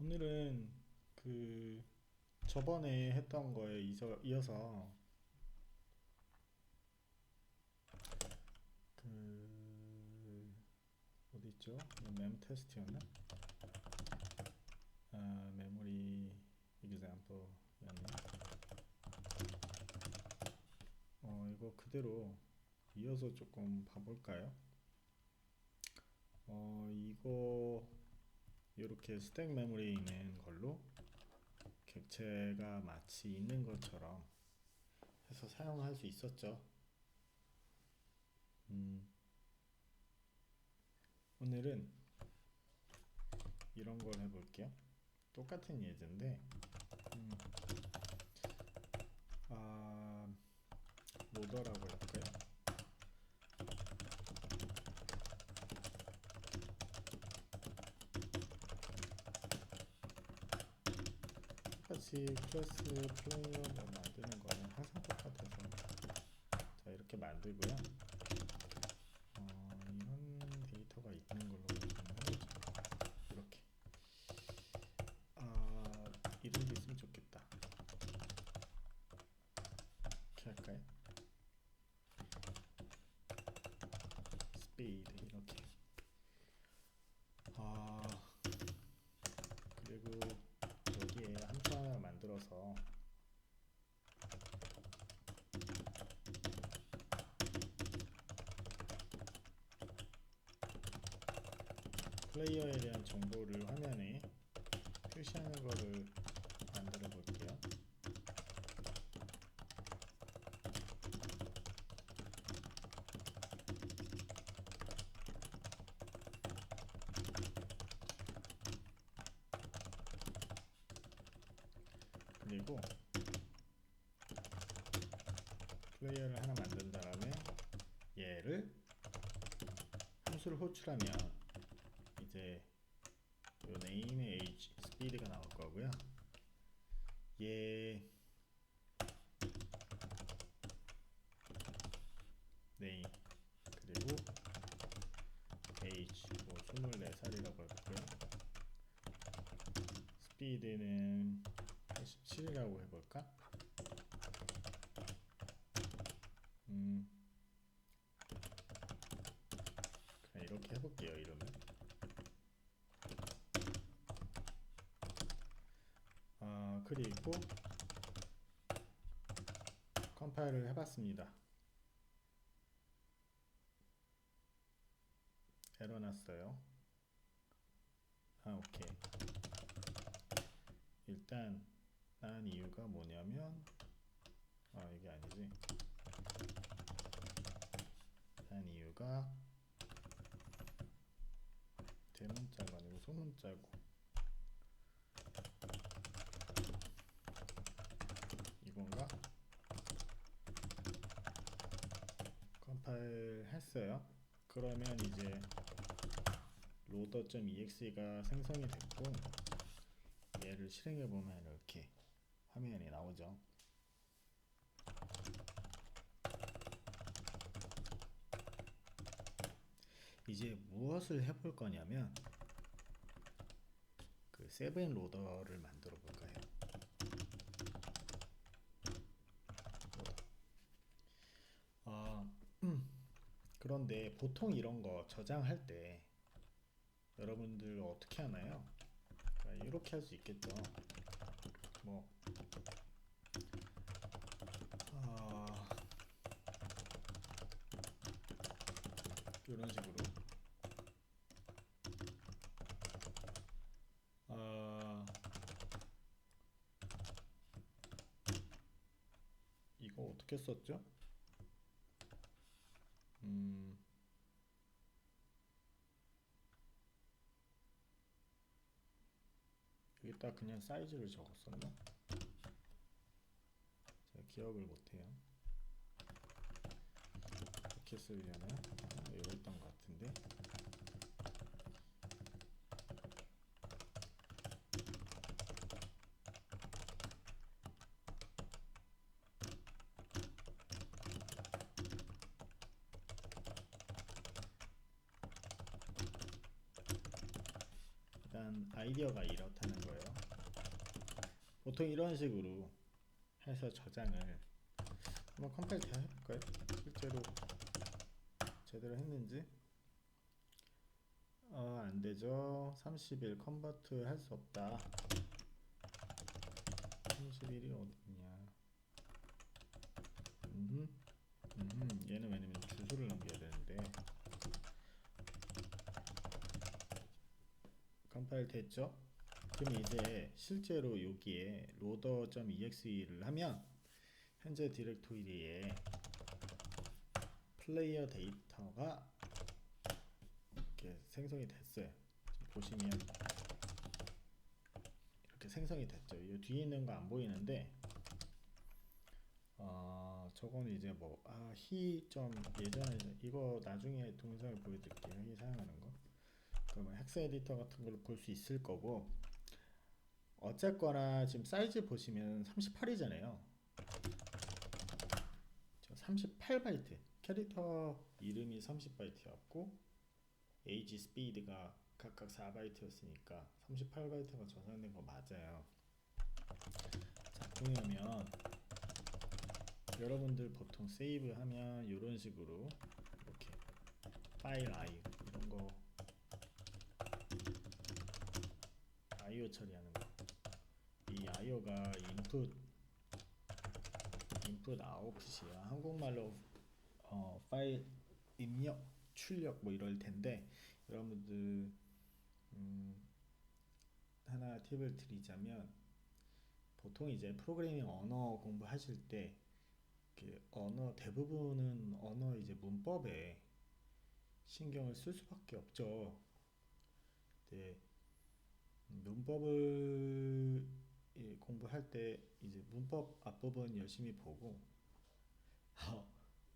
오늘은 저번에 했던 거에 이어서 어디 있죠? 멤 테스트였나? 메모리 example였네. 이거 그대로 이어서 조금 봐볼까요? 이거 이렇게 스택 메모리에 있는 걸로 객체가 마치 있는 것처럼 해서 사용할 수 있었죠. 오늘은 이런 걸 해볼게요. 똑같은 예제인데, 로더라고 할까요? 똑같이 클래스 플레이어 만드는 거는 항상 똑같아서 자 이렇게 만들고요. 이런 데이터가 있는 걸로 좀 해보자. 이렇게 이런 게 있으면 좋겠다. 이렇게 할까요? 스피드 이렇게. 그리고 여기에 함수 하나 만들어서 플레이어에 대한 정보를 화면에 표시하는 거를 만들어 볼게요. 그리고 플레이어를 하나 만든 다음에 얘를 함수를 호출하면 이제 요 name의 age, speed가 나올 거고요. 얘 name 그리고 age 뭐 24살이라고 해볼게요. speed는 87이라고 해볼까? 그냥 이렇게 해볼게요. 이러면 그리고 컴파일을 해봤습니다. 에러 났어요. 오케이. 일단 난 이유가 뭐냐면 이게 아니지. 난 이유가 대문자가 아니고 소문자고 이건가? 컴파일 했어요. 그러면 이제 loader.exe가 생성이 됐고 얘를 실행해 보면 이렇게 화면이 나오죠. 이제 무엇을 해볼 거냐면 세븐 로더를 만들어 볼까요? 그런데 보통 이런 거 저장할 때 여러분들 어떻게 하나요? 이렇게 할 수 있겠죠. 뭐 이런 식으로 이거 어떻게 썼죠? 여기다 그냥 사이즈를 적었었나? 제가 기억을 못해요. 어떻게 쓰려나요? 이랬던 것 같은데. 일단 아이디어가 이렇다는 거예요. 보통 이런 식으로 해서 저장을 한번 컴파일 다 해볼까요? 실제로 제대로 했는지. 안되죠. 30일 컨버트 할 수 없다. 30일이 어딨냐. 얘는 왜냐면 주소를 남겨야 되는데. 컴파일 됐죠? 그럼 이제 실제로 여기에 loader.exe를 하면 현재 디렉토리에 플레이어 데이터가 이렇게 생성이 됐어요. 지금 보시면 이렇게 생성이 됐죠. 이 뒤에 있는 거 안 보이는데 저거는 이제 좀 예전에 이거 나중에 동영상을 보여드릴게요. 히 사용하는 거. 그러면 헥스 에디터 같은 걸 볼 수 있을 거고, 어쨌거나 지금 사이즈 보시면 38이잖아요. 38바이트 캐릭터 이름이 30바이트였고 에이지 스피드가 각각 4바이트였으니까 38바이트가 저장된 거 맞아요. 작동하면 여러분들 보통 세이브 하면 이런 식으로 이렇게 파일 IO 이런 거 IO 처리하는 거, 이 IO가 인풋 아웃풋이야. 한국말로 파일 입력 출력 뭐 이럴 텐데, 여러분들 하나 팁을 드리자면, 보통 이제 프로그래밍 언어 공부하실 때 언어 대부분은 언어 이제 문법에 신경을 쓸 수밖에 없죠. 근데 문법을 공부할 때 이제 문법 앞부분 열심히 보고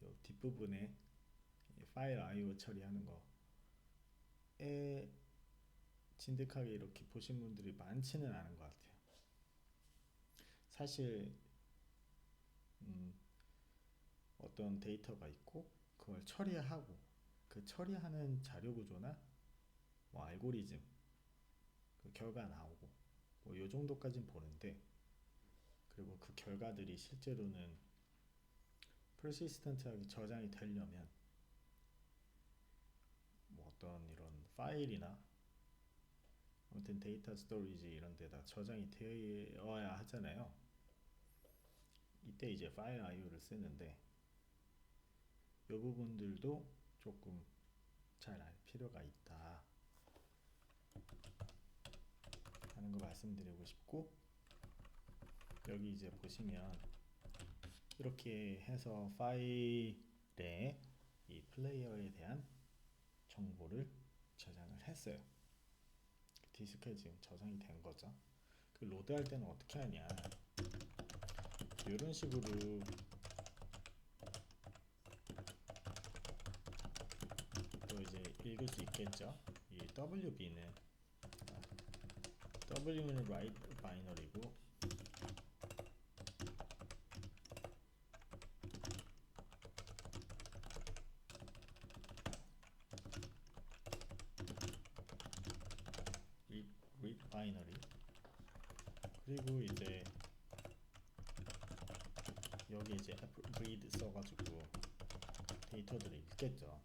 요 뒷부분에 파일 IO 처리하는 거에 진득하게 이렇게 보신 분들이 많지는 않은 것 같아요. 사실 어떤 데이터가 있고 그걸 처리하고 그 처리하는 자료 구조나 뭐 알고리즘 그 결과 나오고 뭐 요 정도까진 보는데, 그리고 그 결과들이 실제로는 persistent하게 저장이 되려면 뭐 어떤 이런 파일이나 아무튼 데이터 스토리지 이런 데다 저장이 되어야 하잖아요. 이때 이제 파일 IO를 쓰는데, 이 부분들도 조금 잘 알 필요가 있다 하는 거 말씀드리고 싶고, 여기 이제 보시면 이렇게 해서 파일에 이 플레이어에 대한 정보를 저장을 했어요. 디스크에 지금 저장이 된 거죠. 그 로드할 때는 어떻게 하냐, 이런 식으로 또 이제 읽을 수 있겠죠. 이 WB는 W는 write binary고 read binary, 그리고 이제 여기 이제 read 써가지고 데이터들을 읽겠죠.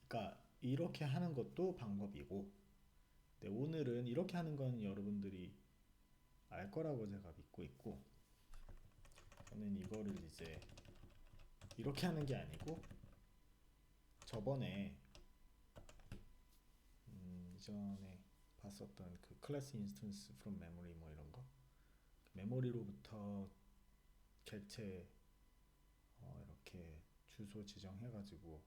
그러니까 이렇게 하는 것도 방법이고, 네, 오늘은 이렇게 하는 건 여러분들이 알 거라고 제가 믿고 있고, 저는 이거를 이제 이렇게 하는 게 아니고 저번에 이전에 봤었던 그 클래스 인스턴스 from memory 뭐 이런 거, 메모리로부터 객체 이렇게 주소 지정해가지고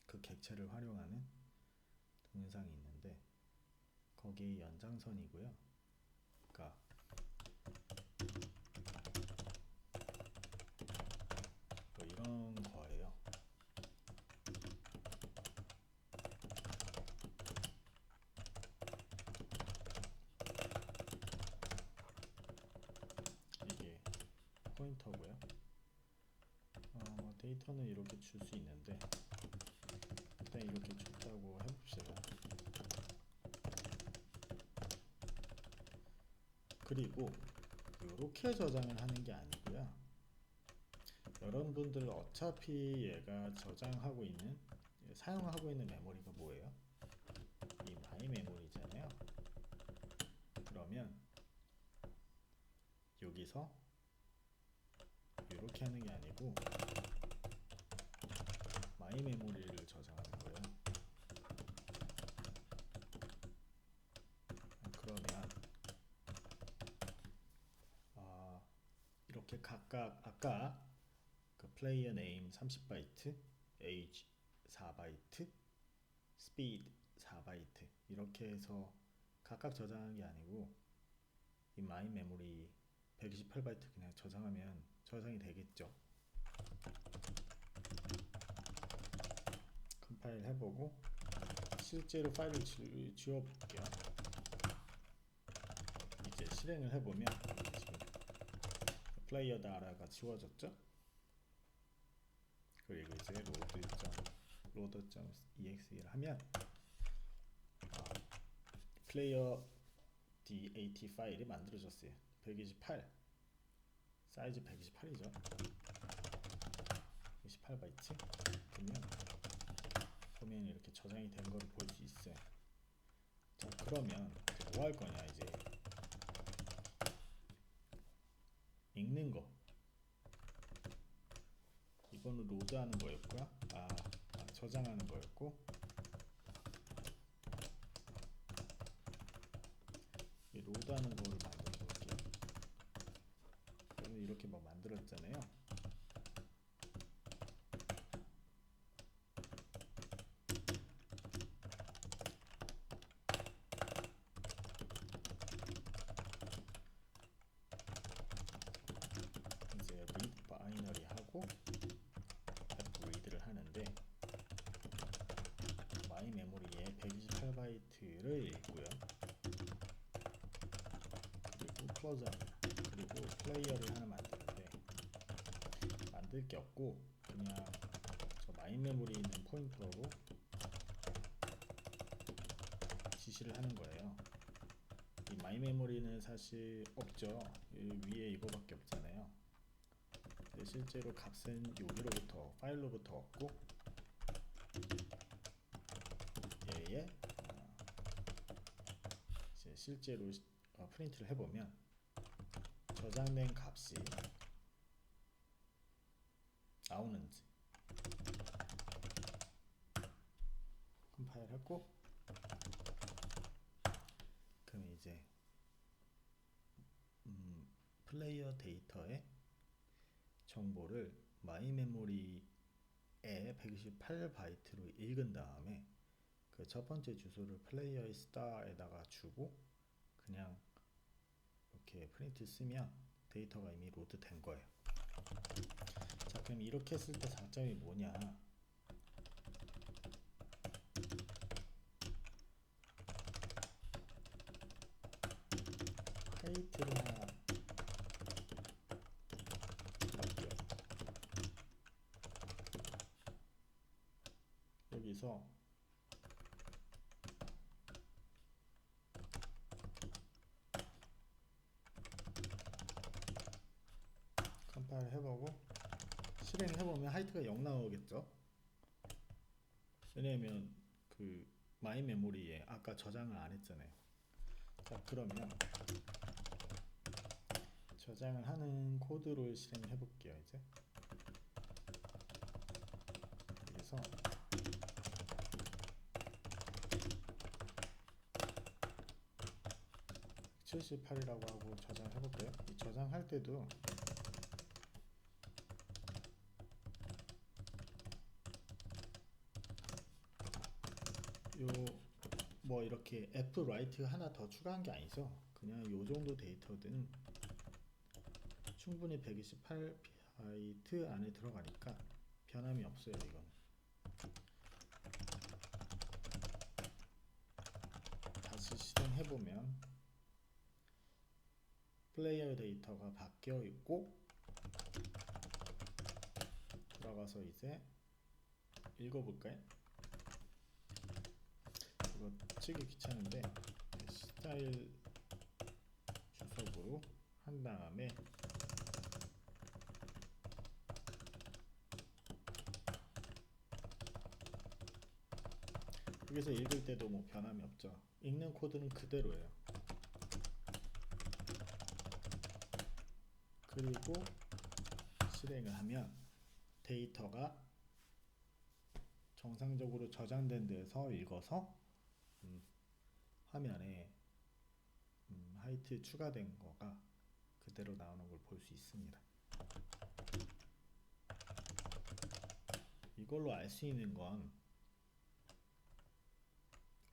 그 객체를 활용하는 동영상이 있는데, 거기에 연장선이고요. 그러니까 뭐 이런 거예요. 이게 포인터고요. 데이터는 이렇게 줄 수 있는데 일단 이렇게 줬다고 해봅시다. 그리고 이렇게 저장을 하는 게 아니고요. 여러분들 어차피 얘가 저장하고 있는 사용하고 있는 메모리가 뭐예요? 이 마이 메모리잖아요. 그러면 여기서 이렇게 하는 게 아니고 마이 메모리를 저장하는 거예요. 그러면 이렇게 각각 아까 그 플레이어 네임 30바이트, 에이지 4바이트, 스피드 4바이트 이렇게 해서 각각 저장한 게 아니고 이 마이 메모리 128바이트 그냥 저장하면 저장이 되겠죠. 컴파일 해보고 실제로 파일을 지워볼게요. 이제 실행을 해보면 지금 플레이어 다라가 지워졌죠. 그리고 이제 load.exe를 하면 플레이어 DAT 파일이 만들어졌어요. 128 사이즈 128이죠. 128바이트 보면 이렇게 저장이 된 걸 볼 수 있어요. 자, 그러면 뭐 할 거냐, 이제 읽는 거. 이거는 로드하는 거였고요. 저장하는 거였고, 이 로드하는 거를 만들어 볼게요. 그러면 이렇게 막 만들었잖아요. 이제 read 바이너리 하고 app read를 하는데 마이 메모리에 128바이트를 읽고요. 그리고 클로즈 합니다. 그리고 플레이어를 하나 만드는데 만들 게 없고 그냥 저 마이 메모리에 있는 포인터로 지시를 하는 거예요. 이 마이 메모리는 사실 없죠. 위에 이거밖에 없잖아요. 실제로 값은 여기로부터 파일로부터 얻고 얘의 이제 실제로 프린트를 해보면 저장된 값이 나오는지 컴파일 하고 그럼 이제 플레이어 데이터의 정보를 마이 메모리에 128바이트로 읽은 다음에 그 첫 번째 주소를 플레이어의 스타에다가 주고 그냥 이렇게 프린트 쓰면 데이터가 이미 로드 된 거예요. 자, 그럼 이렇게 했을 때 장점이 뭐냐? 하이트를 하나 할게요. 여기서 컴파일 해보고 실행해보면 하이트가 0 나오겠죠. 왜냐면 그 마이 메모리에 아까 저장을 안 했잖아요. 자, 그러면 저장을 하는 코드를 실행해 볼게요. 이제 여기서 (78이라고) 하고 저장해 볼게요. 이 저장할 때도 뭐 이렇게 f write 하나 더 추가한 게 아니죠. 그냥 요 정도 데이터든 충분히 128바이트 안에 들어가니까 변함이 없어요. 이건 다시 실행해보면 플레이어 데이터가 바뀌어 있고 들어가서 이제 읽어볼까요? 이거 치기 귀찮은데 스타일 주소 쪽으로 한 다음에 여기서 읽을 때도 뭐 변함이 없죠. 읽는 코드는 그대로예요. 그리고 실행을 하면 데이터가 정상적으로 저장된 데에서 읽어서 화면에 하이트 추가된 거가 그대로 나오는 걸 볼 수 있습니다. 이걸로 알 수 있는 건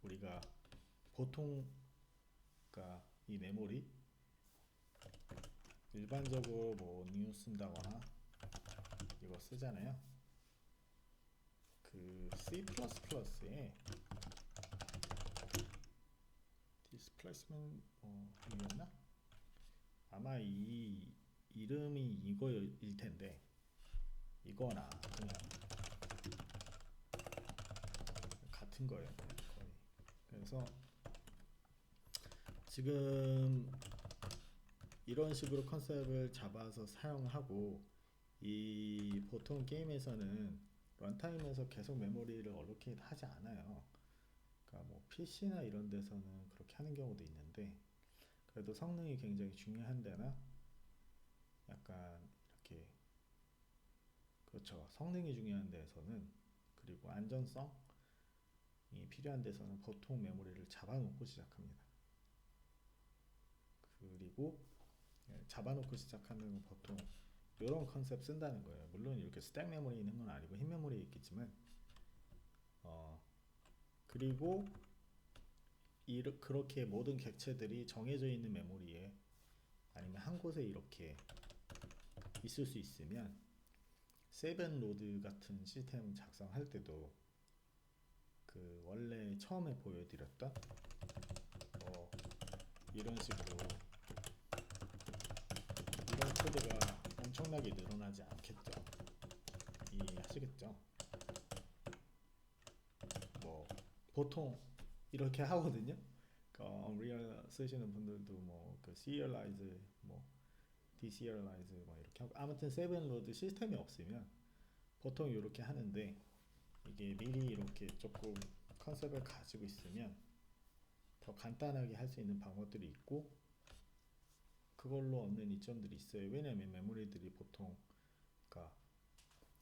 우리가 보통 그러니까 이 메모리 일반적으로 뭐 new 쓴다거나 이거 쓰잖아요. 그 C++에 displacement 이었나? 아마 이 이름이 이거일 텐데 이거나 그냥 같은 거예요. 거의. 그래서 지금 이런 식으로 컨셉을 잡아서 사용하고 이 보통 게임에서는 런타임에서 계속 메모리를 얼로케이트 하지 않아요. 그러니까 뭐 PC나 이런 데서는 그렇게 하는 경우도 있는데 그래도 성능이 굉장히 중요한 데나 약간 이렇게 그렇죠. 성능이 중요한 데에서는 그리고 안전성이 필요한 데서는 보통 메모리를 잡아놓고 시작합니다. 그리고 잡아놓고 시작하는 건 보통 이런 컨셉 쓴다는 거예요. 물론 이렇게 스택 메모리 있는 건 아니고 흰 메모리 있겠지만 그리고 그렇게 모든 객체들이 정해져 있는 메모리에 아니면 한 곳에 이렇게 있을 수 있으면 세븐로드 같은 시스템 작성할 때도 그 원래 처음에 보여드렸던 이런 식으로 이런 코드가 엄청나게 늘어나지 않겠죠. 이해하시겠죠? 뭐 보통 이렇게 하거든요. Unreal 쓰시는 분들도 뭐그 serialize, 뭐 deserialize 뭐 이렇게 하고 아무튼 세븐로드 시스템이 없으면 보통 이렇게 하는데 이게 미리 이렇게 조금 컨셉을 가지고 있으면 더 간단하게 할 수 있는 방법들이 있고 그걸로 얻는 이점들이 있어요. 왜냐하면 메모리들이 보통 그러니까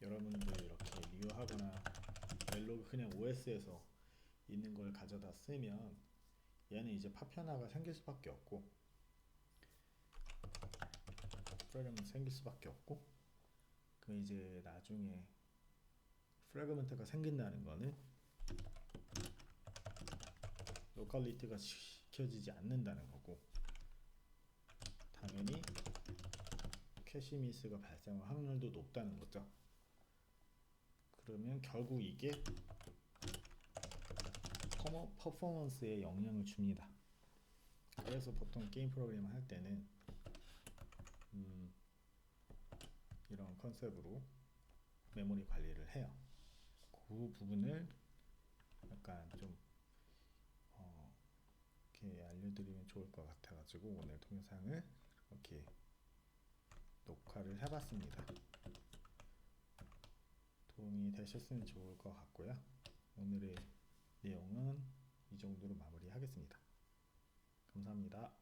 여러분들 이렇게 리뷰하거나 멜로그 그냥 OS에서 있는 걸 가져다 쓰면 얘는 이제 파편화가 생길 수밖에 없고 프레그먼트 생길 수밖에 없고 그 이제 나중에 프래그먼트가 생긴다는 거는 로컬리티가 지켜지지 않는다는 거고 당연히 캐시 미스가 발생할 확률도 높다는 거죠. 그러면 결국 이게 퍼포먼스에 영향을 줍니다. 그래서 보통 게임 프로그램을 할 때는 이런 컨셉으로 메모리 관리를 해요. 그 부분을 약간 좀 이렇게 알려드리면 좋을 것 같아가지고 오늘 동영상을 이렇게 녹화를 해봤습니다. 도움이 되셨으면 좋을 것 같고요. 오늘의 내용은 이 정도로 마무리하겠습니다. 감사합니다.